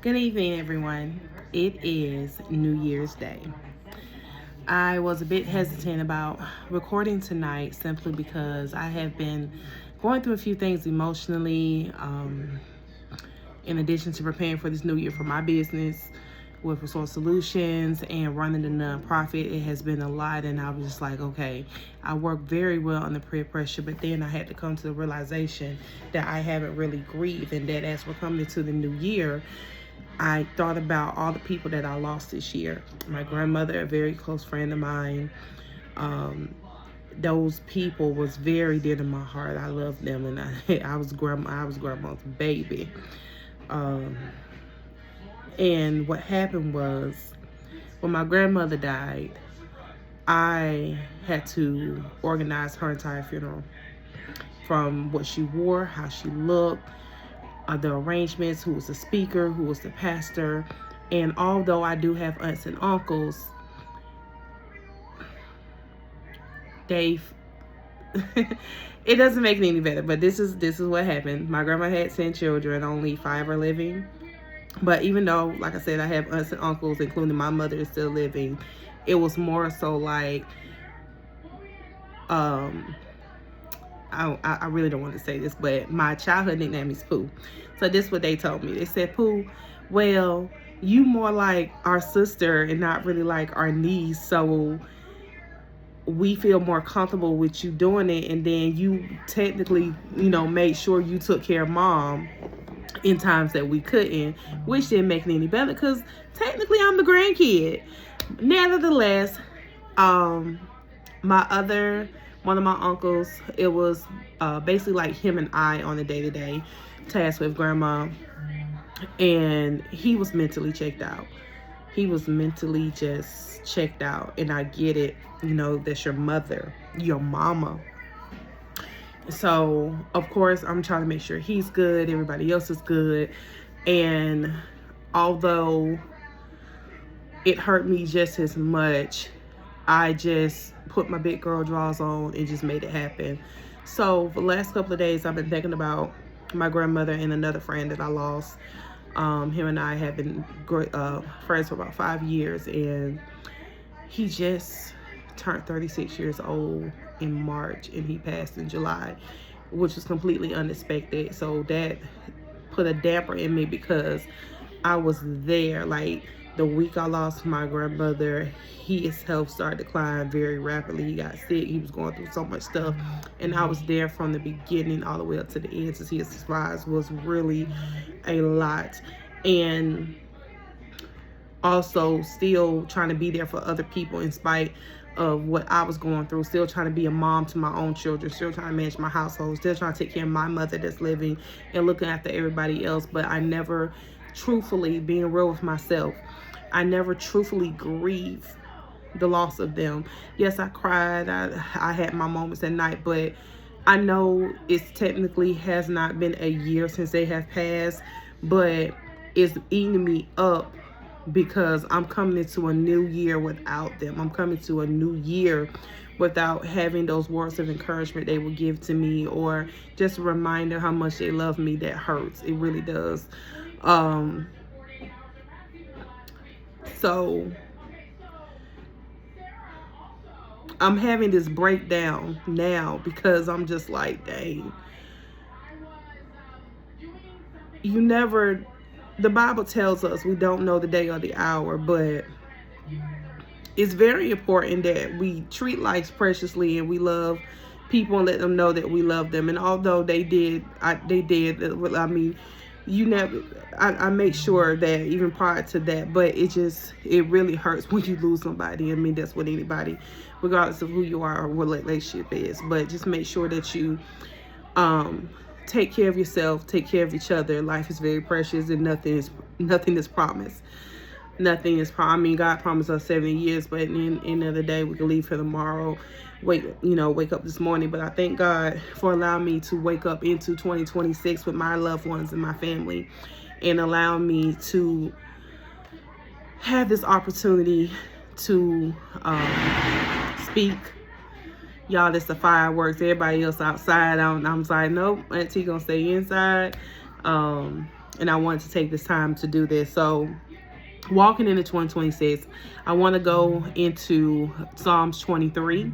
Good evening, everyone. It is New Year's Day. I was a bit hesitant about recording tonight simply because I have been going through a few things emotionally, in addition to preparing for this new year for my business with Resource Solutions and running the nonprofit. It has been a lot, and I was just like, okay, I work very well under peer pressure, but then I had to come to the realization that I haven't really grieved, and that as we're coming into the new year, I thought about all the people that I lost this year. My grandmother, a very close friend of mine. Um, those people was very dear to my heart. I loved them, and I was grandma's baby. Um, and what happened was, when my grandmother died, I had to organize her entire funeral, from what she wore, how she looked, the arrangements, who was the speaker, who was the pastor. And although I do have aunts and uncles, they it doesn't make it any better. But this is what happened. My grandma had 10 children, only 5 are living. But even though, like I said, I have aunts and uncles, including my mother is still living, it was more so like, I really don't want to say this, but my childhood nickname is Pooh. So this is what they told me. They said, Pooh, well, you more like our sister and not really like our niece, so we feel more comfortable with you doing it. And then you technically, made sure you took care of mom in times that we couldn't, which didn't make it any better because technically I'm the grandkid. Nevertheless, one of my uncles, it was basically like him and I on a day-to-day task with grandma, and he was mentally checked out. He was mentally just checked out, and I get it. That's your mother, your mama. So, of course, I'm trying to make sure he's good, everybody else is good. And although it hurt me just as much, I just put my big girl drawers on and just made it happen. So, for the last couple of days, I've been thinking about my grandmother and another friend that I lost. Him and I have been friends for about 5 years, and he just turned 36 years old in March, and he passed in July, which was completely unexpected. So that put a damper in me because I was there. Like, the week I lost my grandmother, his health started to decline very rapidly. He got sick. He was going through so much stuff, and I was there from the beginning all the way up to the end to see his surprise. Was really a lot. And also still trying to be there for other people in spite of what I was going through, still trying to be a mom to my own children, still trying to manage my household, still trying to take care of my mother that's living and looking after everybody else. But I never truthfully, being real with myself, I never truthfully grieved the loss of them. Yes, I cried. I had my moments at night, but I know it's technically has not been a year since they have passed, but it's eating me up because I'm coming into a new year without them. I'm coming to a new year without having those words of encouragement they would give to me, or just a reminder how much they love me. That hurts. It really does. So I'm having this breakdown now because I'm just like, dang. The Bible tells us we don't know the day or the hour, but it's very important that we treat life preciously and we love people and let them know that we love them. And although they did, I make sure that even prior to that, but it really hurts when you lose somebody. I mean, that's what anybody, regardless of who you are or what relationship is. But just make sure that you take care of yourself, take care of each other. Life is very precious, and nothing is promised. Nothing is promised. I mean, God promised us 70 years, but at the end of the day, we can leave for tomorrow. Wake up this morning. But I thank God for allowing me to wake up into 2026 with my loved ones and my family, and allowing me to have this opportunity to speak. Y'all, it's the fireworks. Everybody else outside. I'm like, nope, Auntie gonna stay inside. and I wanted to take this time to do this. So walking into 2026, I want to go into Psalms 23.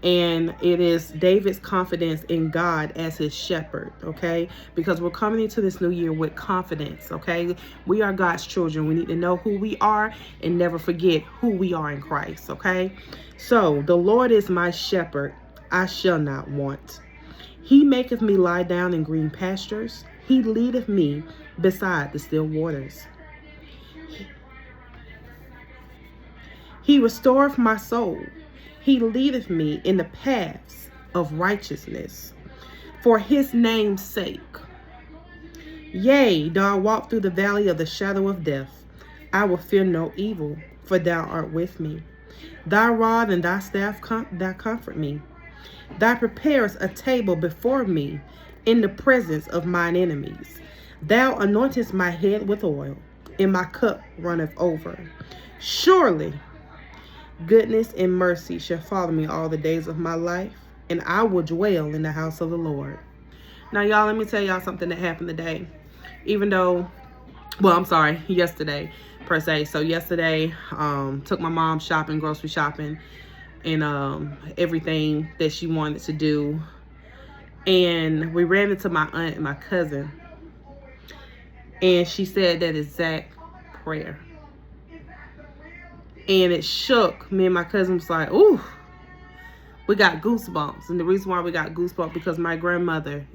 And it is David's confidence in God as his shepherd, okay? Because we're coming into this new year with confidence, okay? We are God's children. We need to know who we are and never forget who we are in Christ, okay? So, the Lord is my shepherd, I shall not want. He maketh me lie down in green pastures. He leadeth me beside the still waters. He restoreth my soul. He leadeth me in the paths of righteousness for his name's sake. Yea, though I walk through the valley of the shadow of death, I will fear no evil, for thou art with me. Thy rod and thy staff thou comfort me. Thou preparest a table before me in the presence of mine enemies. Thou anointest my head with oil, and my cup runneth over. Surely goodness and mercy shall follow me all the days of my life, and I will dwell in the house of the Lord. Now, y'all, let me tell y'all something that happened today. Yesterday, per se. So yesterday, took my mom shopping, grocery shopping, and everything that she wanted to do. And we ran into my aunt and my cousin, and she said that exact prayer. And it shook me and my cousin. Was like, ooh, we got goosebumps. And the reason why we got goosebumps, because my grandmother,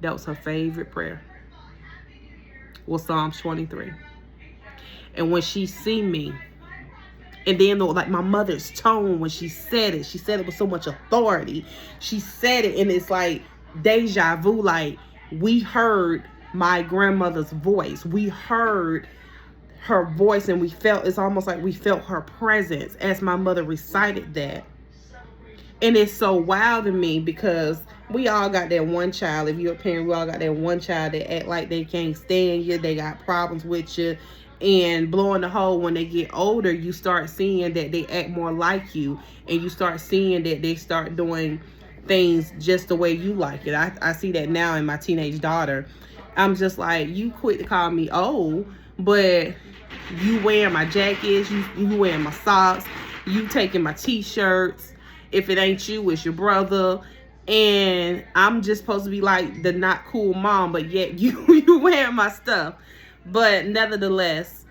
that was her favorite prayer, was Psalms 23. And when she see me, and then like my mother's tone when she said it with so much authority. She said it, and it's like deja vu. Like, we heard my grandmother's voice. We heard her voice, and it's almost like we felt her presence as my mother recited that. And it's so wild to me, because we all got that one child. If you're a parent, we all got that one child that act like they can't stand you, they got problems with you, and blowing the hole. When they get older, you start seeing that they act more like you, and you start seeing that they start doing things just the way you like it. I see that now in my teenage daughter. I'm just like, you quit to call me old, but you wearing my jackets, you wearing my socks, you taking my t-shirts. If it ain't you, it's your brother. And I'm just supposed to be like the not cool mom, but yet you wearing my stuff. But nevertheless,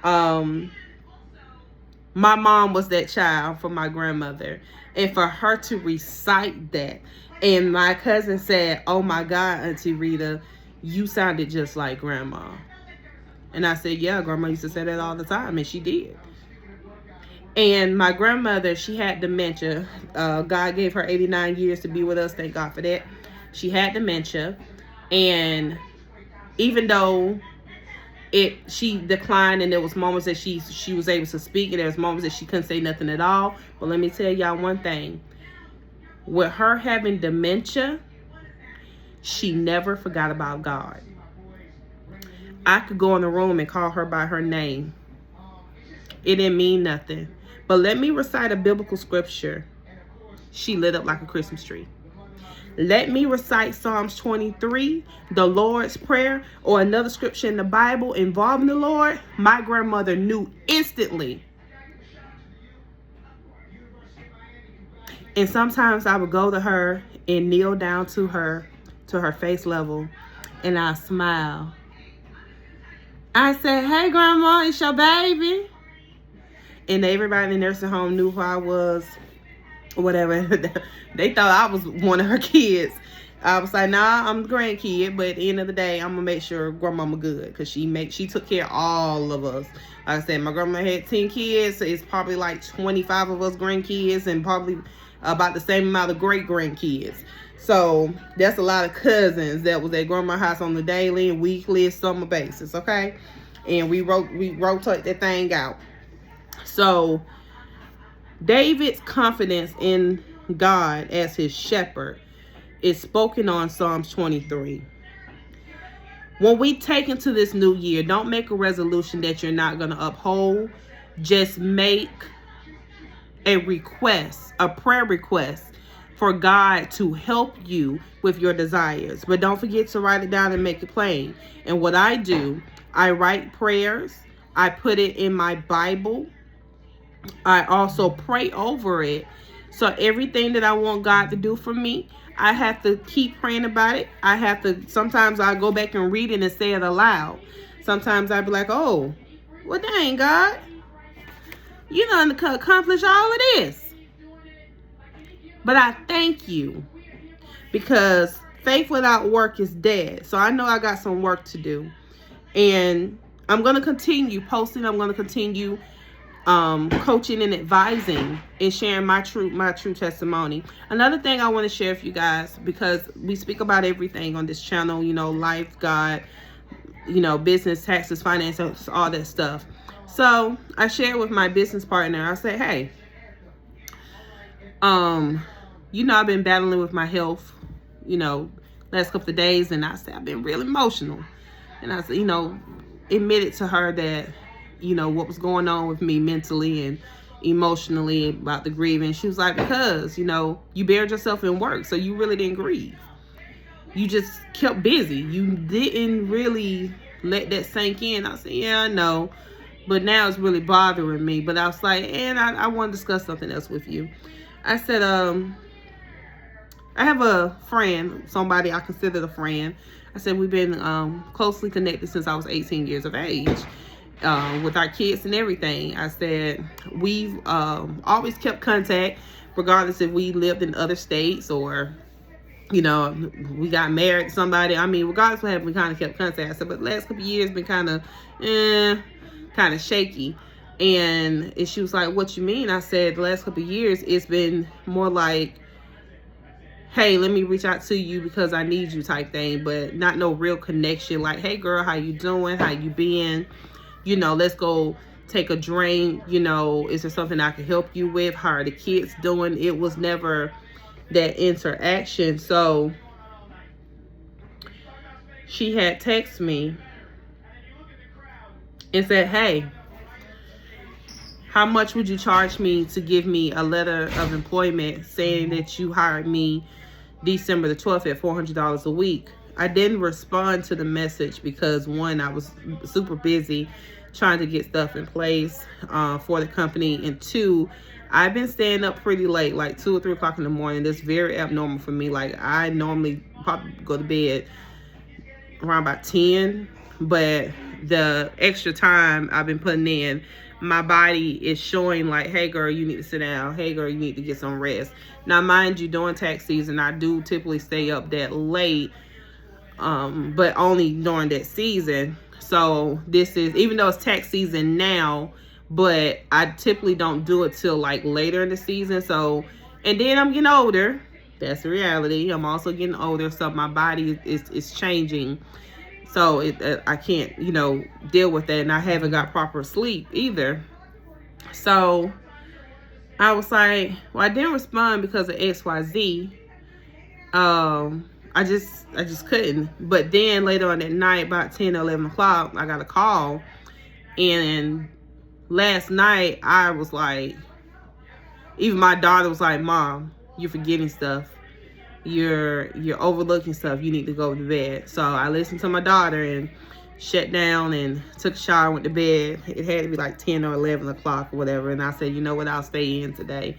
my mom was that child for my grandmother. And for her to recite that, and my cousin said, oh my God, Auntie Rita, you sounded just like grandma. And I said, yeah, grandma used to say that all the time, and she did. And my grandmother, she had dementia. God gave her 89 years to be with us. Thank God for that. She had dementia. And even though she declined, and there was moments that she was able to speak, and there was moments that she couldn't say nothing at all. But let me tell y'all one thing. With her having dementia, she never forgot about God. I could go in the room and call her by her name. It didn't mean nothing. But let me recite a biblical scripture. She lit up like a Christmas tree. Let me recite Psalms 23, the Lord's Prayer, or another scripture in the Bible involving the Lord. My grandmother knew instantly. And sometimes I would go to her and kneel down to her face level, and I smile. I said, hey, Grandma, it's your baby. And everybody in the nursing home knew who I was, whatever. They thought I was one of her kids. I was like, nah, I'm the grandkid, but at the end of the day, I'm going to make sure grandmama good, because she took care of all of us. Like I said, my grandma had 10 kids, so it's probably like 25 of us grandkids, and probably about the same amount of great-grandkids. So that's a lot of cousins that was at grandma's house on the daily and weekly summer basis, okay? And we rotate that thing out. So David's confidence in God as his shepherd is spoken on Psalms 23. When we take into this new year, don't make a resolution that you're not going to uphold. Just make a request, a prayer request, for God to help you with your desires. But don't forget to write it down and make it plain. And what I do, I write prayers. I put it in my Bible. I also pray over it. So everything that I want God to do for me, I have to keep praying about it. Sometimes I go back and read it and say it aloud. Sometimes I'd be like, oh, well, dang, God, you done accomplished all of this. But I thank you, because faith without work is dead. So I know I got some work to do. And I'm going to continue posting. I'm going to continue coaching and advising and sharing my true testimony. Another thing I want to share with you guys, because we speak about everything on this channel, you know, life, God, you know, business, taxes, finances, all that stuff. So I shared with my business partner. I said, hey, you know, I've been battling with my health, you know, last couple of days, and I said I've been real emotional. And I said, you know, admitted to her that, you know, what was going on with me mentally and emotionally about the grieving. She was like, because, you know, you buried yourself in work, so you really didn't grieve. You just kept busy. You didn't really let that sink in. I said, yeah, I know, but now it's really bothering me. But I was like, and I want to discuss something else with you. I said, I have a friend, somebody I consider a friend. I said, we've been closely connected since I was 18 years of age. With our kids and everything. I said, we've always kept contact, regardless if we lived in other states or, you know, we got married to somebody. I mean, regardless of what happened, we kind of kept contact. I said, but the last couple of years been kind of shaky. And she was like, what you mean? I said, the last couple of years, it's been more like, hey, let me reach out to you because I need you type thing, but not no real connection. Like, hey girl, how you doing? How you been? You know, let's go take a drink. You know, is there something I can help you with? How are the kids doing? It was never that interaction. So she had texted me and said, hey, how much would you charge me to give me a letter of employment saying that you hired me December the 12th at $400 a week? I didn't respond to the message because, one, I was super busy trying to get stuff in place for the company, and two, I've been staying up pretty late, like 2 or 3 o'clock in the morning. That's very abnormal for me. Like, I normally probably go to bed around about 10, but the extra time I've been putting in, my body is showing like, hey girl, you need to sit down. Hey girl, you need to get some rest. Now, mind you, during tax season, I do typically stay up that late, but only during that season. So this is, even though it's tax season now, but I typically don't do it till like later in the season. So, and then I'm getting older. That's the reality. I'm also getting older, so my body is changing. So I can't, you know, deal with that. And I haven't got proper sleep either. So I was like, well, I didn't respond because of XYZ. I just couldn't. But then later on that night, about 10 or 11 o'clock, I got a call. And last night, I was like, even my daughter was like, Mom, you're forgetting stuff. You're overlooking stuff. You need to go to bed. So I listened to my daughter and shut down and took a shower, went to bed. It had to be like 10 or 11 o'clock or whatever. And I said, you know what, I'll stay in today.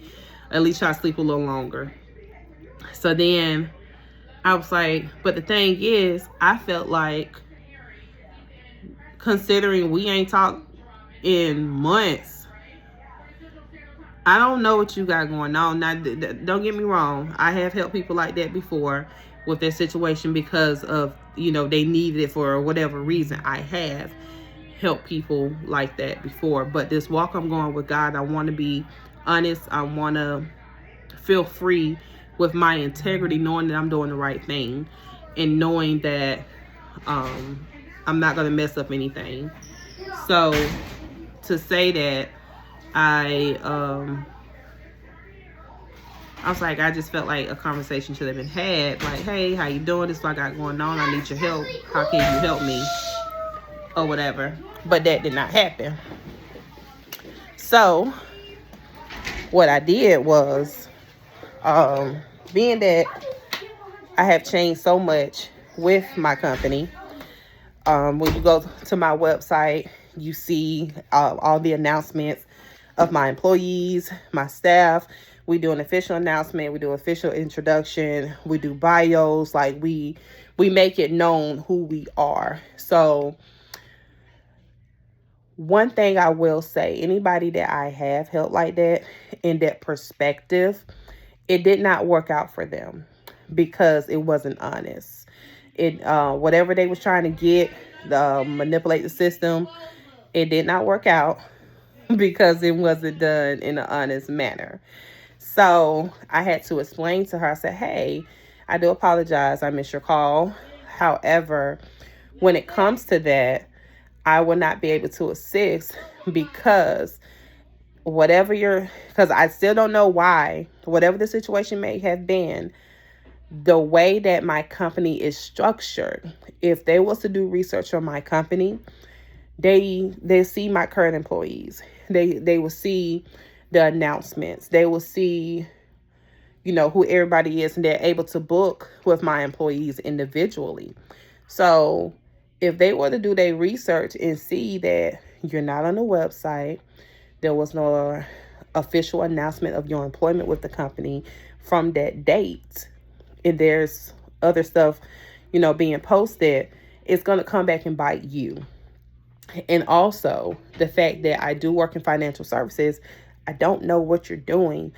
At least try to sleep a little longer. So then I was like, but the thing is, I felt like, considering we ain't talked in months, I don't know what you got going on. Now, don't get me wrong. I have helped people like that before with their situation because of, you know, they needed it for whatever reason. I have helped people like that before. But this walk I'm going with God, I want to be honest. I want to feel free with my integrity, knowing that I'm doing the right thing and knowing that I'm not going to mess up anything. So to say that, I was like, I just felt like a conversation should have been had. Like, hey, how you doing? This is what I got going on. I need your help. How can you help me? Or whatever. But that did not happen. So what I did was, being that I have changed so much with my company, when you go to my website, you see all the announcements of my employees, my staff. We do an official announcement. We do official introduction. We do bios. Like we make it known who we are. So one thing I will say, anybody that I have helped like that, in that perspective, it did not work out for them because it wasn't honest. It whatever they was trying to get, manipulate the system, it did not work out because it wasn't done in an honest manner. So I had to explain to her. I said, hey, I do apologize. I missed your call. However, when it comes to that, I will not be able to assist because because I still don't know why, whatever the situation may have been, the way that my company is structured, if they was to do research on my company, they see my current employees. They will see the announcements. They will see, who everybody is, and they're able to book with my employees individually. So if they were to do their research and see that you're not on the website, there was no official announcement of your employment with the company from that date, and there's other stuff, being posted, it's going to come back and bite you. And also the fact that I do work in financial services, I don't know what you're doing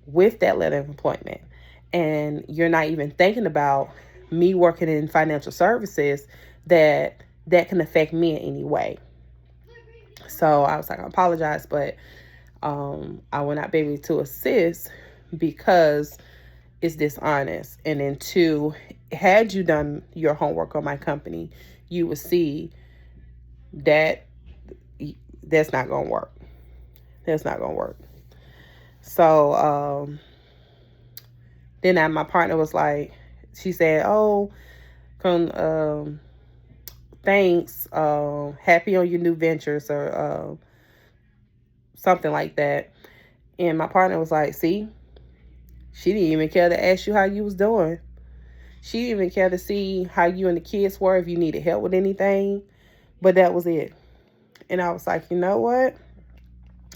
with that letter of employment. And you're not even thinking about me working in financial services that can affect me in any way. So I was like, I apologize, but I will not be able to assist because it's dishonest. And then two, had you done your homework on my company, you would see that that's not going to work. That's not going to work. So then my partner was like, she said, oh, thanks, happy on your new ventures, or something like that. And my partner was like, see, she didn't even care to ask you how you was doing. She didn't even care to see how you and the kids were, if you needed help with anything. But that was it. And I was like, you know what?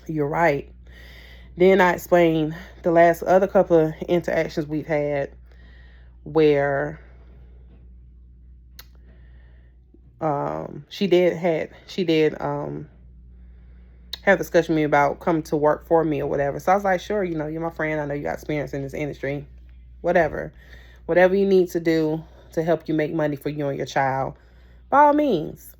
You're right. Then I explained the last other couple of interactions we've had where she did have a discussion with me about coming to work for me or whatever. So I was like, sure, you're my friend. I know you got experience in this industry. Whatever you need to do to help you make money for you and your child, by all means.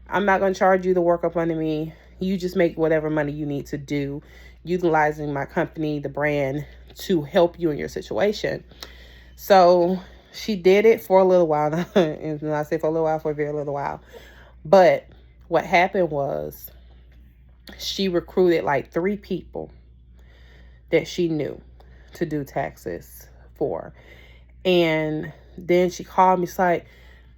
I'm not going to charge you to work up under me. You just make whatever money you need to do, utilizing my company, the brand, to help you in your situation. So she did it for a little while. And when I say for a little while, for a very little while. But what happened was she recruited like 3 people that she knew to do taxes for. And then she called me. She's like,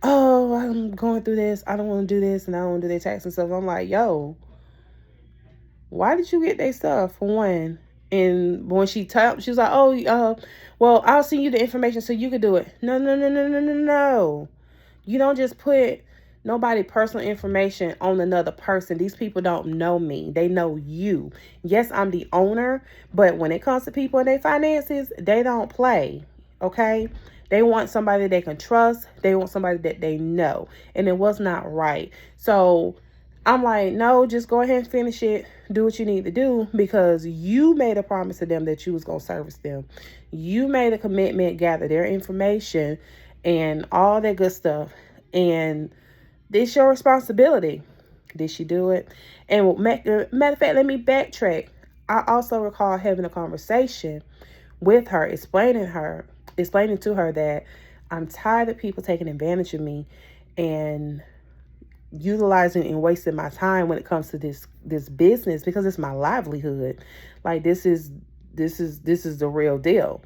oh, I'm going through this. I don't want to do this, and I don't want to do their tax and stuff. I'm like, yo, why did you get their stuff, for one? And when she was like, oh, well, I'll send you the information so you can do it. No. You don't just put nobody personal information on another person. These people don't know me. They know you. Yes, I'm the owner, but when it comes to people and their finances, they don't play, okay? They want somebody they can trust. They want somebody that they know. And it was not right. So I'm like, no, just go ahead and finish it. Do what you need to do, because you made a promise to them that you was going to service them. You made a commitment, gather their information and all that good stuff. And it's your responsibility. Did she do it? And matter of fact, let me backtrack. I also recall having a conversation with her, explaining to her that I'm tired of people taking advantage of me and utilizing and wasting my time when it comes to this business, because it's my livelihood. Like this is the real deal.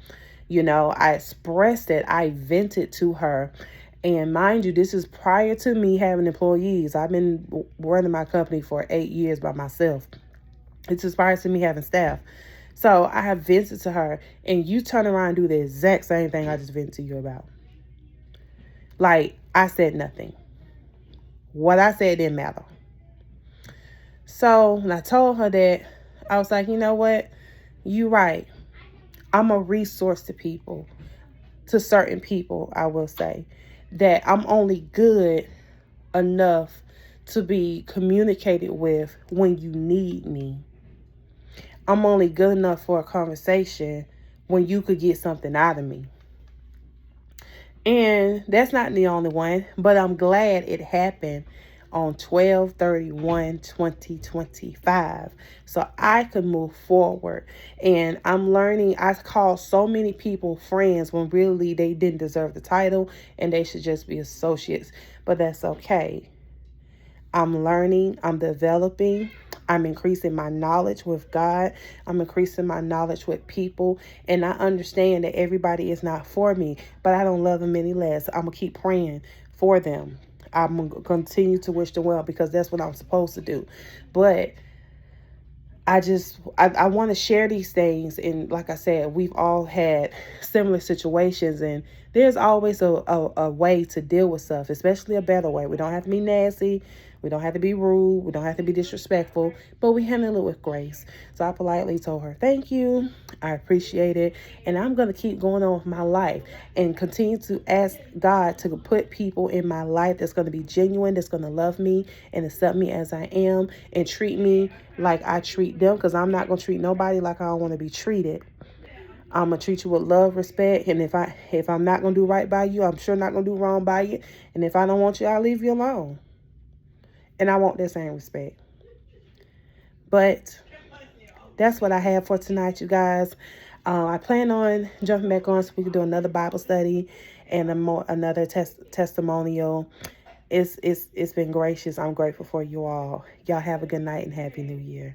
I expressed it. I vented to her. And mind you, this is prior to me having employees. I've been running my company for 8 years by myself. It's just prior to me having staff. So I have vented to her, and you turn around and do the exact same thing I just vented to you about. Like, I said nothing. What I said didn't matter. So when I told her that, I was like, you know what? You right. I'm a resource to people, to certain people, I will say. That I'm only good enough to be communicated with when you need me. I'm only good enough for a conversation when you could get something out of me. And that's not the only one, but I'm glad it happened on 12/31/2025, so I could move forward. And I'm learning. I call so many people friends when really they didn't deserve the title and they should just be associates, but that's okay. I'm learning, I'm developing, I'm increasing my knowledge with God. I'm increasing my knowledge with people. And I understand that everybody is not for me, but I don't love them any less. I'm going to keep praying for them. I'm going to continue to wish them well because that's what I'm supposed to do. But I want to share these things. And like I said, we've all had similar situations, and there's always a way to deal with stuff, especially a better way. We don't have to be nasty. We don't have to be rude. We don't have to be disrespectful, but we handle it with grace. So I politely told her, thank you. I appreciate it. And I'm going to keep going on with my life and continue to ask God to put people in my life that's going to be genuine, that's going to love me and accept me as I am and treat me like I treat them, because I'm not going to treat nobody like I don't want to be treated. I'm going to treat you with love, respect. And if I'm not going to do right by you, I'm sure not going to do wrong by you. And if I don't want you, I'll leave you alone. And I want that same respect. But that's what I have for tonight, you guys. I plan on jumping back on so we can do another Bible study and another testimonial. It's been gracious. I'm grateful for you all. Y'all have a good night and Happy New Year.